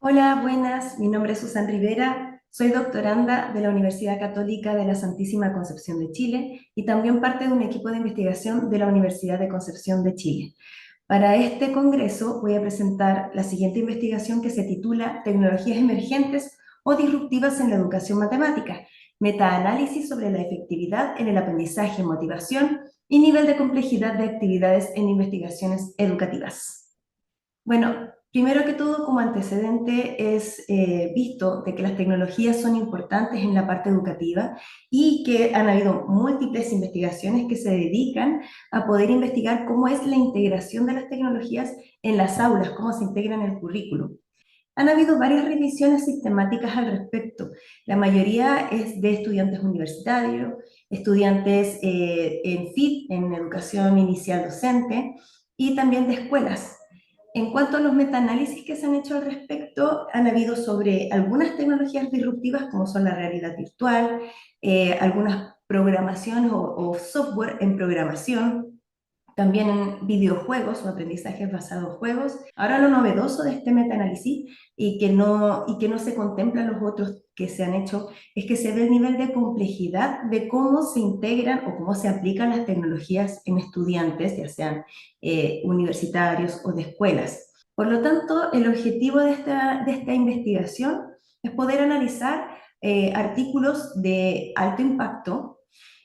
Hola, buenas. Mi nombre es Susan Rivera. Soy doctoranda de la Universidad Católica de la Santísima Concepción de Chile y también parte de un equipo de investigación de la Universidad de Concepción de Chile. Para este congreso voy a presentar la siguiente investigación que se titula Tecnologías emergentes o disruptivas en la educación matemática, metaanálisis sobre la efectividad en el aprendizaje, motivación y nivel de complejidad de actividades en investigaciones educativas. Bueno, primero que todo, como antecedente es visto de que las tecnologías son importantes en la parte educativa y que han habido múltiples investigaciones que se dedican a poder investigar cómo es la integración de las tecnologías en las aulas, cómo se integra en el currículum. Han habido varias revisiones sistemáticas al respecto. La mayoría es de estudiantes universitarios, estudiantes en FIT, en educación inicial docente, y también de escuelas. En cuanto a los metaanálisis que se han hecho al respecto, han habido sobre algunas tecnologías disruptivas como son la realidad virtual, algunas programaciones o software en programación, también en videojuegos o aprendizajes basados en juegos. Ahora lo novedoso de este metaanálisis y que no se contemplan los otros que se han hecho es que se ve el nivel de complejidad de cómo se integran o cómo se aplican las tecnologías en estudiantes, ya sean universitarios o de escuelas. Por lo tanto, el objetivo de esta investigación es poder analizar artículos de alto impacto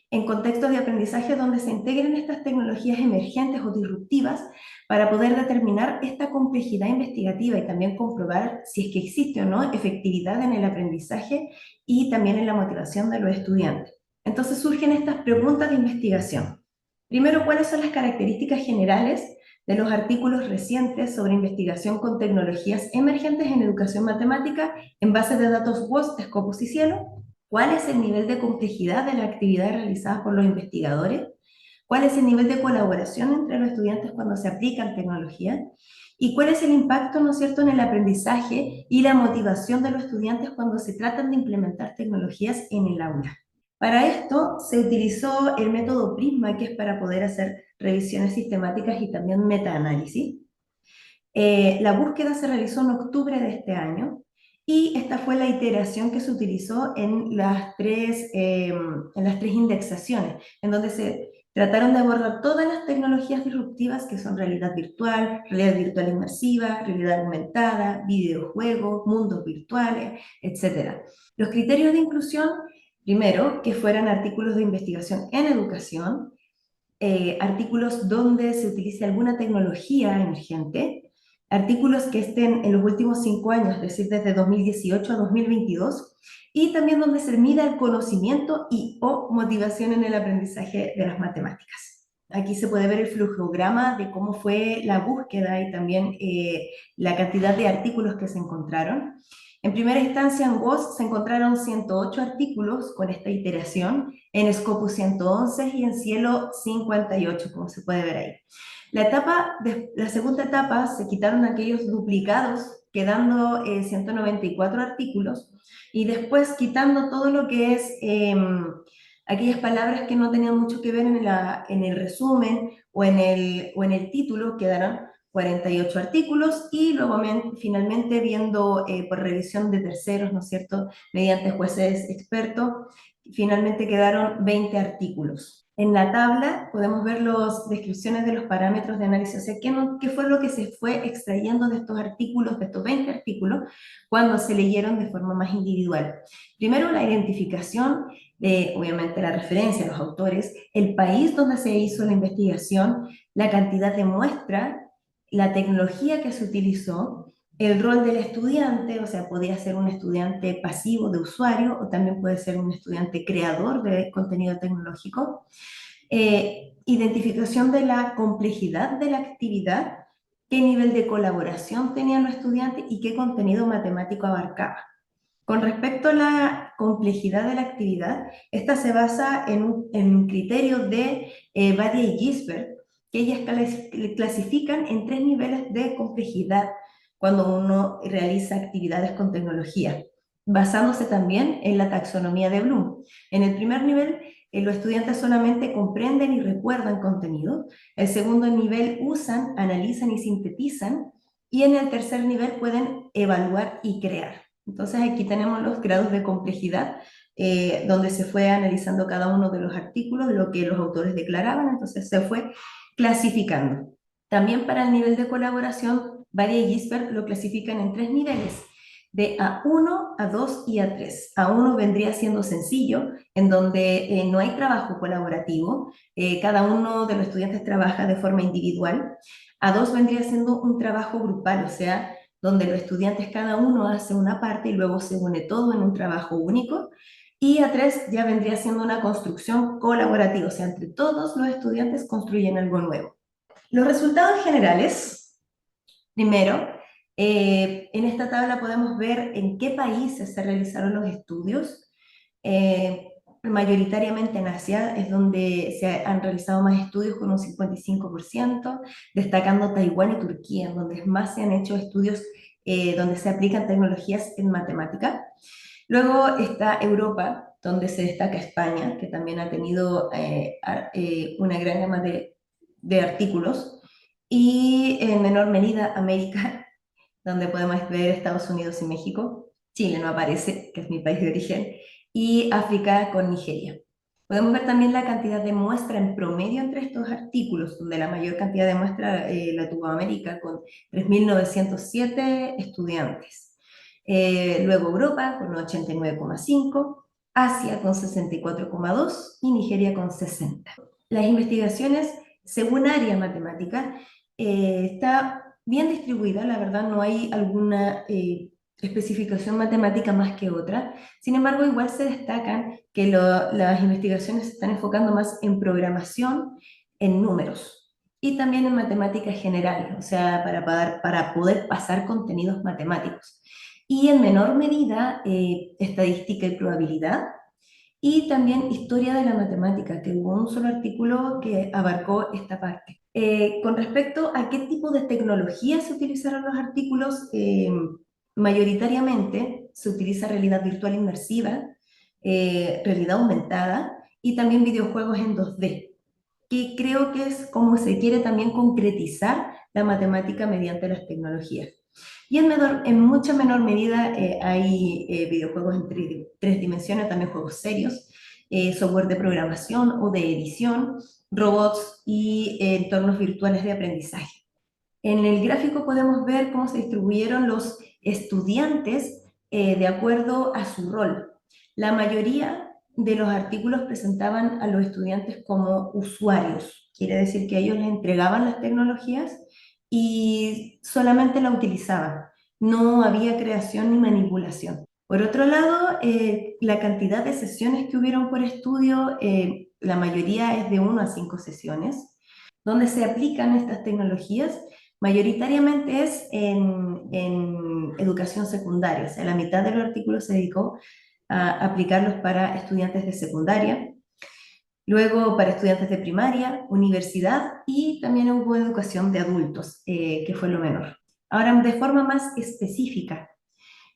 en contextos de aprendizaje donde se integren estas tecnologías emergentes o disruptivas para poder determinar esta complejidad investigativa y también comprobar si es que existe o no efectividad en el aprendizaje y también en la motivación de los estudiantes. Entonces surgen estas preguntas de investigación. Primero, ¿cuáles son las características generales de los artículos recientes sobre investigación con tecnologías emergentes en educación matemática en base de datos WOS, Scopus y Cielo? ¿Cuál es el nivel de complejidad de las actividades realizadas por los investigadores? ¿Cuál es el nivel de colaboración entre los estudiantes cuando se aplican tecnologías? ¿Y cuál es el impacto, no es cierto, en el aprendizaje y la motivación de los estudiantes cuando se tratan de implementar tecnologías en el aula? Para esto se utilizó el método Prisma, que es para poder hacer revisiones sistemáticas y también metaanálisis. La búsqueda se realizó en octubre de este año y esta fue la iteración que se utilizó en las tres indexaciones, en donde se trataron de abordar todas las tecnologías disruptivas que son realidad virtual inmersiva, realidad aumentada, videojuegos, mundos virtuales, etc. Los criterios de inclusión, primero, que fueran artículos de investigación en educación, artículos donde se utilice alguna tecnología emergente, artículos que estén en los últimos 5 años, es decir, desde 2018 a 2022, y también donde se mida el conocimiento y o motivación en el aprendizaje de las matemáticas. Aquí se puede ver el flujograma de cómo fue la búsqueda y también la cantidad de artículos que se encontraron. En primera instancia, en WOS se encontraron 108 artículos con esta iteración, en Scopus 111 y en Cielo 58, como se puede ver ahí. La segunda etapa se quitaron aquellos duplicados, quedando 194 artículos, y después quitando todo lo que es aquellas palabras que no tenían mucho que ver en el resumen o en el título, quedaron 48 artículos y luego finalmente viendo por revisión de terceros, ¿no es cierto?, mediante jueces expertos, finalmente quedaron 20 artículos. En la tabla podemos ver las descripciones de los parámetros de análisis, o sea, qué fue lo que se fue extrayendo de estos artículos, de estos 20 artículos, cuando se leyeron de forma más individual. Primero, la identificación de, obviamente, la referencia a los autores, el país donde se hizo la investigación, la cantidad de muestra, la tecnología que se utilizó, el rol del estudiante, o sea, podría ser un estudiante pasivo de usuario o también puede ser un estudiante creador de contenido tecnológico, identificación de la complejidad de la actividad, qué nivel de colaboración tenían los estudiantes y qué contenido matemático abarcaba. Con respecto a la complejidad de la actividad, esta se basa en criterios de Badia y Gisbert, que ellas clasifican en 3 niveles de complejidad cuando uno realiza actividades con tecnología, basándose también en la taxonomía de Bloom. En el primer nivel, los estudiantes solamente comprenden y recuerdan contenido. El segundo nivel usan, analizan y sintetizan. y en el tercer nivel pueden evaluar y crear. Entonces aquí tenemos los grados de complejidad, donde se fue analizando cada uno de los artículos, lo que los autores declaraban, entonces se fue clasificando. También para el nivel de colaboración, Varia y Gisbert lo clasifican en 3 niveles, de A1, A2 y A3. A1 vendría siendo sencillo, en donde no hay trabajo colaborativo, cada uno de los estudiantes trabaja de forma individual. A2 vendría siendo un trabajo grupal, o sea, donde los estudiantes cada uno hace una parte y luego se une todo en un trabajo único. Y A3 ya vendría siendo una construcción colaborativa, o sea, entre todos los estudiantes construyen algo nuevo. Los resultados generales, primero, en esta tabla podemos ver en qué países se realizaron los estudios. Mayoritariamente en Asia es donde se han realizado más estudios con un 55%, destacando Taiwán y Turquía, donde más se han hecho estudios donde se aplican tecnologías en matemática. Luego está Europa, donde se destaca España, que también ha tenido una gran gama de artículos, y en menor medida América, donde podemos ver Estados Unidos y México. Chile no aparece, que es mi país de origen, y África con Nigeria. Podemos ver también la cantidad de muestra en promedio entre estos artículos, donde la mayor cantidad de muestra la tuvo América, con 3.907 estudiantes. Luego Europa con 89,5, Asia con 64,2 y Nigeria con 60. Las investigaciones, según área matemática, está bien distribuida, la verdad no hay alguna especificación matemática más que otra. Sin embargo, igual se destacan que las investigaciones se están enfocando más en programación, en números y también en matemáticas generales, o sea, para poder pasar contenidos matemáticos. Y en menor medida, estadística y probabilidad, y también historia de la matemática, que hubo un solo artículo que abarcó esta parte. Con respecto a qué tipo de tecnología se utilizaron los artículos, mayoritariamente se utiliza realidad virtual inmersiva, realidad aumentada y también videojuegos en 2D, que creo que es como se quiere también concretizar la matemática mediante las tecnologías. Y en mucha menor medida hay videojuegos en tres dimensiones, también juegos serios, software de programación o de edición, robots y entornos virtuales de aprendizaje. En el gráfico podemos ver cómo se distribuyeron los estudiantes de acuerdo a su rol. La mayoría de los artículos presentaban a los estudiantes como usuarios, quiere decir que ellos les entregaban las tecnologías y solamente la utilizaban. No había creación ni manipulación. Por otro lado, la cantidad de sesiones que hubieron por estudio, la mayoría es de 1 a 5 sesiones, donde se aplican estas tecnologías. Mayoritariamente es en educación secundaria, o sea, la mitad de los artículos se dedicó a aplicarlos para estudiantes de secundaria, luego para estudiantes de primaria, universidad y también hubo educación de adultos, que fue lo menor. Ahora, de forma más específica,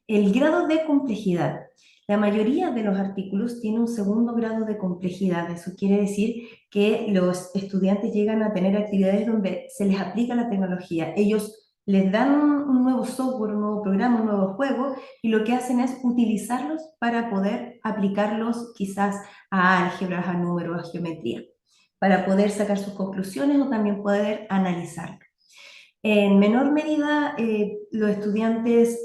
el grado de complejidad. La mayoría de los artículos tiene un segundo grado de complejidad. Eso quiere decir que los estudiantes llegan a tener actividades donde se les aplica la tecnología. Ellos les dan un nuevo software, un nuevo programa, un nuevo juego, y lo que hacen es utilizarlos para poder aplicarlos quizás a álgebras, a números, a geometría, para poder sacar sus conclusiones o también poder analizar. En menor medida, los estudiantes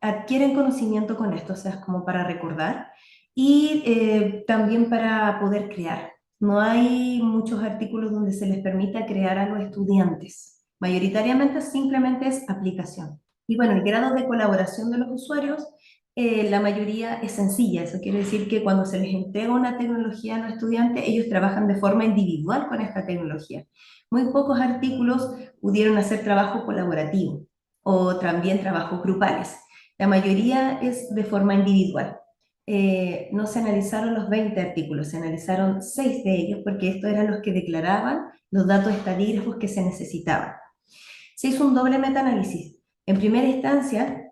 adquieren conocimiento con esto, o sea, es como para recordar y también para poder crear. No hay muchos artículos donde se les permita crear a los estudiantes. Mayoritariamente simplemente es aplicación. Y bueno, el grado de colaboración de los usuarios, la mayoría es sencilla. Eso quiere decir que cuando se les entrega una tecnología a los estudiantes, ellos trabajan de forma individual con esta tecnología. Muy pocos artículos pudieron hacer trabajo colaborativo o también trabajos grupales. La mayoría es de forma individual. No se analizaron los 20 artículos, se analizaron 6 de ellos porque estos eran los que declaraban los datos estadígrafos que se necesitaban. Se hizo un doble metaanálisis. En primera instancia,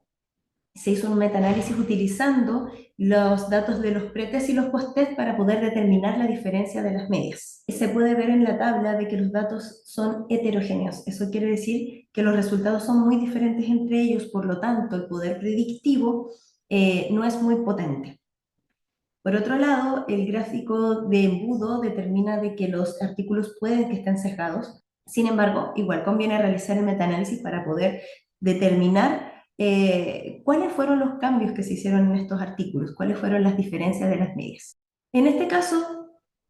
se hizo un metaanálisis utilizando los datos de los pretest y los posttest para poder determinar la diferencia de las medias. Se puede ver en la tabla de que los datos son heterogéneos. Eso quiere decir que los resultados son muy diferentes entre ellos, por lo tanto, el poder predictivo no es muy potente. Por otro lado, el gráfico de embudo determina de que los artículos pueden que estén sesgados. Sin embargo, igual conviene realizar el metaanálisis para poder determinar cuáles fueron los cambios que se hicieron en estos artículos, cuáles fueron las diferencias de las medias. En este caso,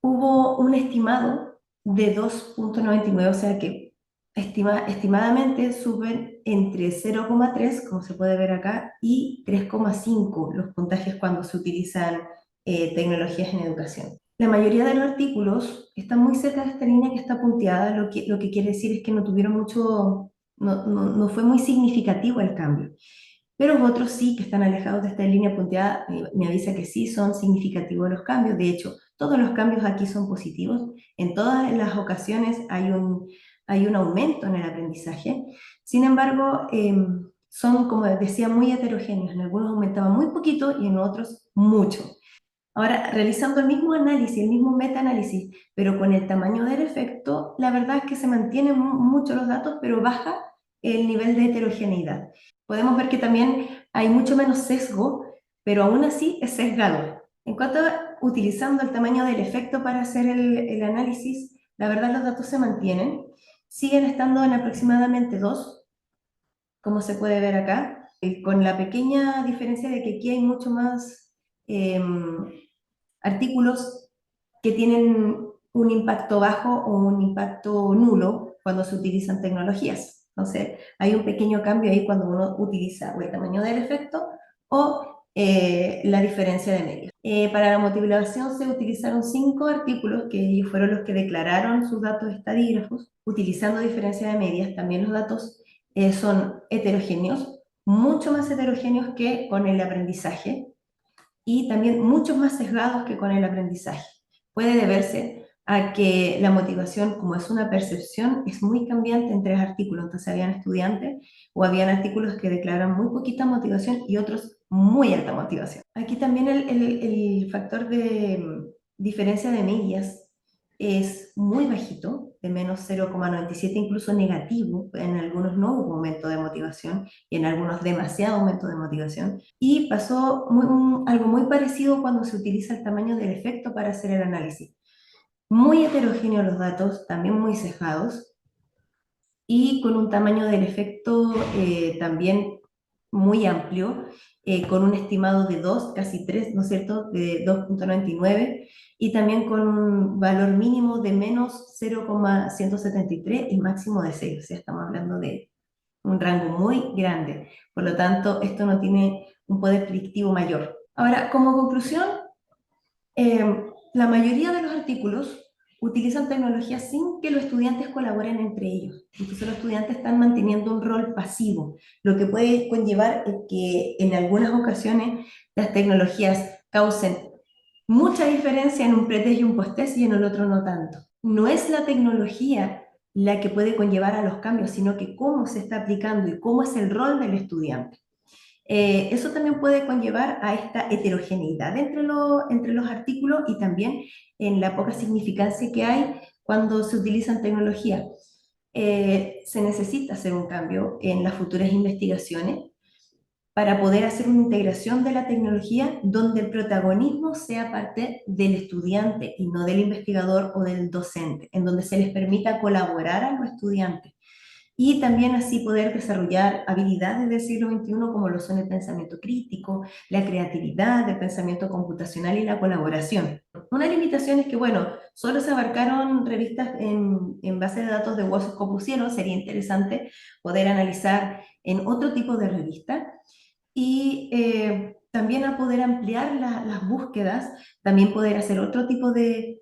hubo un estimado de 2,99, o sea que estimadamente suben entre 0,3, como se puede ver acá, y 3,5 los puntajes cuando se utilizan tecnologías en educación. La mayoría de los artículos están muy cerca de esta línea que está punteada, lo que quiere decir es que no tuvieron mucho, no fue muy significativo el cambio. Pero otros sí que están alejados de esta línea punteada, me avisa que sí son significativos los cambios. De hecho, todos los cambios aquí son positivos. En todas las ocasiones hay un aumento en el aprendizaje. Sin embargo, son, como decía, muy heterogéneos. En algunos aumentaba muy poquito y en otros mucho. Ahora, realizando el mismo análisis, el mismo metaanálisis, pero con el tamaño del efecto, la verdad es que se mantienen mucho los datos, pero baja el nivel de heterogeneidad. Podemos ver que también hay mucho menos sesgo, pero aún así es sesgado. En cuanto a utilizando el tamaño del efecto para hacer el análisis, la verdad los datos se mantienen, siguen estando en aproximadamente 2, como se puede ver acá, con la pequeña diferencia de que aquí hay mucho más artículos que tienen un impacto bajo o un impacto nulo cuando se utilizan tecnologías. Entonces, hay un pequeño cambio ahí cuando uno utiliza o el tamaño del efecto o la diferencia de medios. Para la motivación se utilizaron 5 artículos que ellos fueron los que declararon sus datos estadígrafos, utilizando diferencia de medias. También los datos son heterogéneos, mucho más heterogéneos que con el aprendizaje y también mucho más sesgados que con el aprendizaje. Puede deberse a que la motivación, como es una percepción, es muy cambiante en 3 artículos. Entonces habían estudiantes o habían artículos que declaran muy poquita motivación y otros muy alta motivación. Aquí también el factor de diferencia de medias es muy bajito, de menos 0,97, incluso negativo. En algunos no hubo aumento de motivación y en algunos demasiado aumento de motivación. Y pasó algo muy parecido cuando se utiliza el tamaño del efecto para hacer el análisis. Muy heterogéneos los datos, también muy sesgados, y con un tamaño del efecto también muy amplio, con un estimado de 2, casi 3, ¿no es cierto?, de 2,99, y también con un valor mínimo de menos 0,173 y máximo de 6, o sea, estamos hablando de un rango muy grande. Por lo tanto, esto no tiene un poder predictivo mayor. Ahora, como conclusión, la mayoría de los artículos utilizan tecnología sin que los estudiantes colaboren entre ellos. Entonces los estudiantes están manteniendo un rol pasivo, lo que puede conllevar que en algunas ocasiones las tecnologías causen mucha diferencia en un pretest y un posttest y en el otro no tanto. No es la tecnología la que puede conllevar a los cambios, sino que cómo se está aplicando y cómo es el rol del estudiante. Eso también puede conllevar a esta heterogeneidad entre los artículos y también en la poca significancia que hay cuando se utilizan tecnología. Se necesita hacer un cambio en las futuras investigaciones para poder hacer una integración de la tecnología donde el protagonismo sea parte del estudiante y no del investigador o del docente, en donde se les permita colaborar a los estudiantes y también así poder desarrollar habilidades del siglo XXI como lo son el pensamiento crítico, la creatividad, el pensamiento computacional y la colaboración. Una limitación es que, bueno, solo se abarcaron revistas en base de datos de Washington Scopus, sería interesante poder analizar en otro tipo de revistas y también a poder ampliar las búsquedas, también poder hacer otro tipo de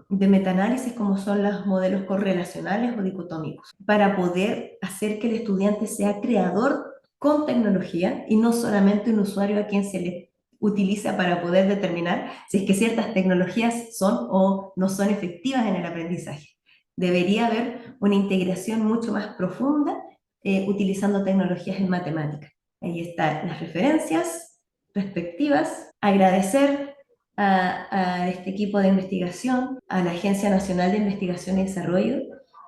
metaanálisis como son los modelos correlacionales o dicotómicos, para poder hacer que el estudiante sea creador con tecnología y no solamente un usuario a quien se le utiliza para poder determinar si es que ciertas tecnologías son o no son efectivas en el aprendizaje. Debería haber una integración mucho más profunda utilizando tecnologías en matemáticas. Ahí están las referencias respectivas. Agradecer a este equipo de investigación, a la Agencia Nacional de Investigación y Desarrollo,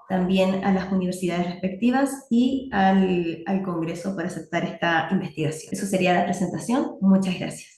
también a las universidades respectivas y al Congreso por aceptar esta investigación. Eso sería la presentación. Muchas gracias.